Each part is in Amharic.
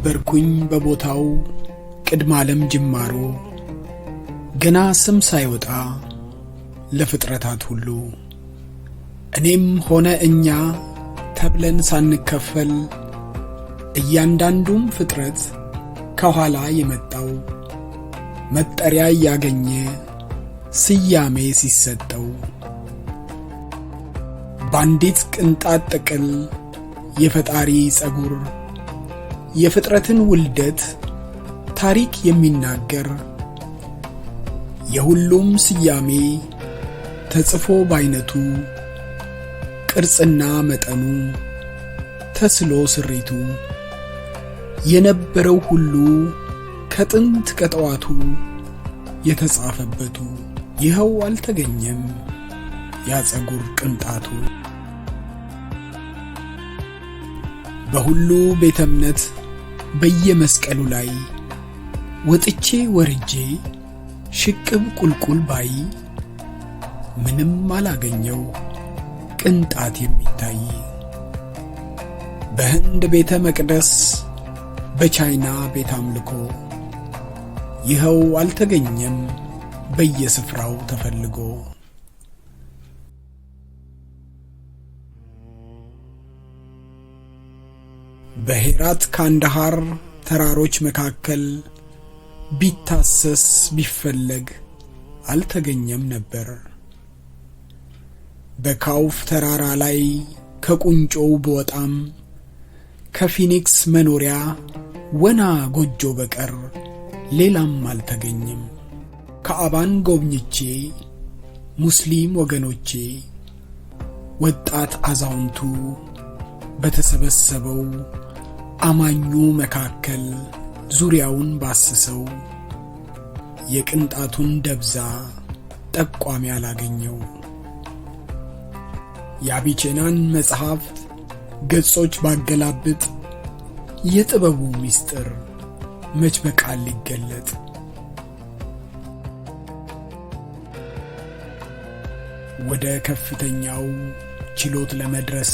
ነበርኩኝ በቦታው ቅድመ ዓለም ጅማሮ ገና ስም ሳይወጣ ለፍጥረታት ሁሉ እኔም ሆነ እኛ ተብለን ሳንከፈል እያንዳንዱም ፍጥረት ከኋላ የመጣው መጠሪያ ያገኘ ስያሜ ሲሰጠው ባንዲት ቅንጣት ጥቅል የፈጣሪ ጸጉር የፍጥረትን ውልደት ታሪክ የሚናገር የሁሉም ስያሜ ተጽፎ ባይነቱ ቅርጽና መጠኑ ተስሎ ስሪቱ የነበረው ሁሉ ከጥንት ከጠዋቱ የተጻፈበቱ ይኸው አልተገኘም ያ ጸጉር ቅንጣቱ። በሁሉ ቤተ እምነት በየመስቀሉ ላይ ወጥቼ ወርጄ ሽቅብ ቁልቁል ባይ ምንም አላገኘው ቅንጣት የሚታይ። በህንድ ቤተ መቅደስ በቻይና ቤተ አምልኮ ይኸው አልተገኘም በየስፍራው ተፈልጎ። በሄራት ካንዳሃር ተራሮች መካከል ቢታሰስ ቢፈለግ አልተገኘም ነበር። በካውፍ ተራራ ላይ ከቁንጮው በወጣም ከፊኒክስ መኖሪያ ወና ጎጆ በቀር ሌላም አልተገኘም። ከአባን ጎብኝቼ ሙስሊም ወገኖቼ ወጣት አዛውንቱ በተሰበሰበው አማኙ መካከል ዙሪያውን ባስሰው የቅንጣቱን ደብዛ ጠቋሚ አላገኘው። የአቢቼናን መጽሐፍት ገጾች ባገላብጥ የጥበቡ ምስጢር መች በቃል ሊገለጥ። ወደ ከፍተኛው ችሎት ለመድረስ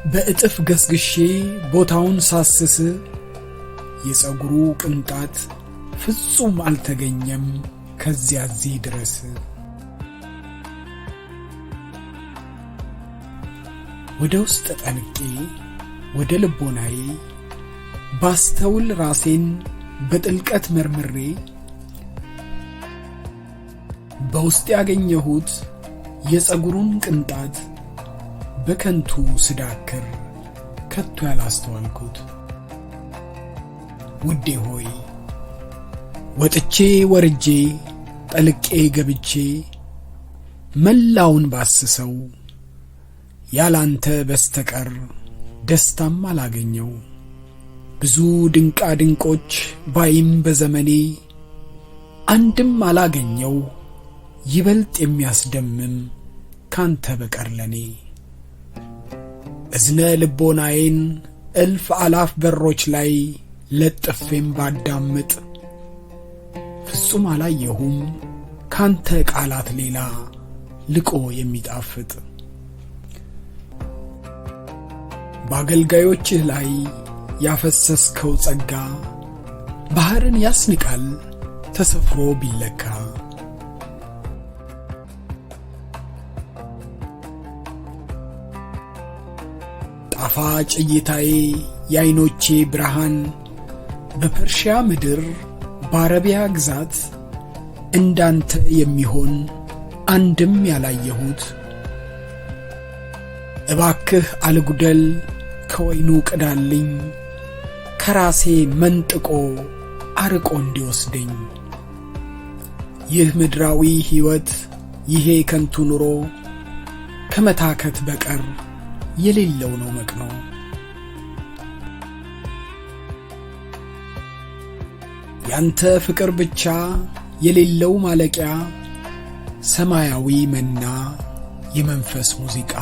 በእጥፍ ገስግሼ ቦታውን ሳስስ የጸጉሩ ቅንጣት ፍጹም አልተገኘም ከዚያዚህ ድረስ። ወደ ውስጥ ጠልቄ ወደ ልቦናዬ ባስተውል ራሴን በጥልቀት መርምሬ በውስጥ ያገኘሁት የጸጉሩን ቅንጣት በከንቱ ስዳክር ከቶ ያላስተዋልኩት። ውዴ ሆይ ወጥቼ ወርጄ ጠልቄ ገብቼ መላውን ባስሰው ያላንተ በስተቀር ደስታም አላገኘው። ብዙ ድንቃ ድንቆች ባይም በዘመኔ አንድም አላገኘው ይበልጥ የሚያስደምም ካንተ በቀር ለኔ። እዝነ ልቦናዬን እልፍ አላፍ በሮች ላይ ለጥፌም ባዳምጥ ፍጹም አላየሁም ካንተ ቃላት ሌላ ልቆ የሚጣፍጥ። በአገልጋዮችህ ላይ ያፈሰስከው ጸጋ ባህርን ያስንቃል ተሰፍሮ ቢለካ። ጣፋጭ እይታዬ የዓይኖቼ ብርሃን በፐርሺያ ምድር በአረቢያ ግዛት እንዳንተ የሚሆን አንድም ያላየሁት። እባክህ አልጉደል ከወይኑ ቅዳልኝ ከራሴ መንጥቆ አርቆ እንዲወስደኝ። ይህ ምድራዊ ሕይወት ይሄ ከንቱ ኑሮ ከመታከት በቀር የሌለው ነው መቅኖ። ያንተ ፍቅር ብቻ የሌለው ማለቂያ ሰማያዊ መና የመንፈስ ሙዚቃ።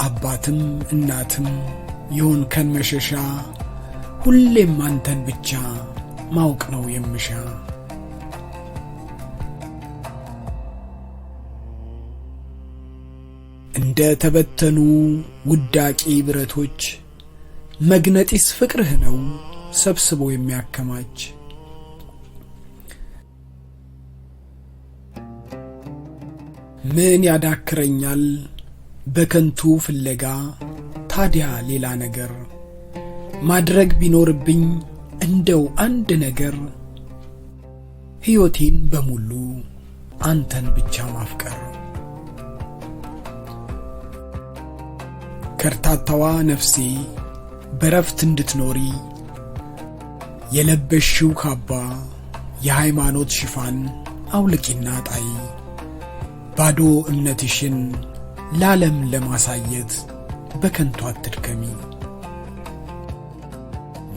አባትም እናትም የሆንከን መሸሻ ሁሌም አንተን ብቻ ማወቅ ነው የምሻ። እንደ ተበተኑ ውዳቂ ብረቶች መግነጢስ ፍቅርህ ነው ሰብስቦ የሚያከማች። ምን ያዳክረኛል በከንቱ ፍለጋ ታዲያ ሌላ ነገር ማድረግ ቢኖርብኝ እንደው አንድ ነገር ሕይወቴን በሙሉ አንተን ብቻ ማፍቀር። ከርታታዋ ነፍሴ በረፍት እንድትኖሪ የለበሽው ካባ የሃይማኖት ሽፋን አውልቂና ጣይ። ባዶ እምነትሽን ለዓለም ለማሳየት በከንቱ አትድከሚ።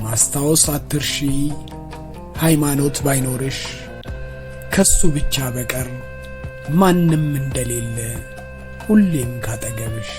ማስታወስ አትርሺ ሃይማኖት ባይኖርሽ ከሱ ብቻ በቀር ማንም እንደሌለ ሁሌም ካጠገብሽ።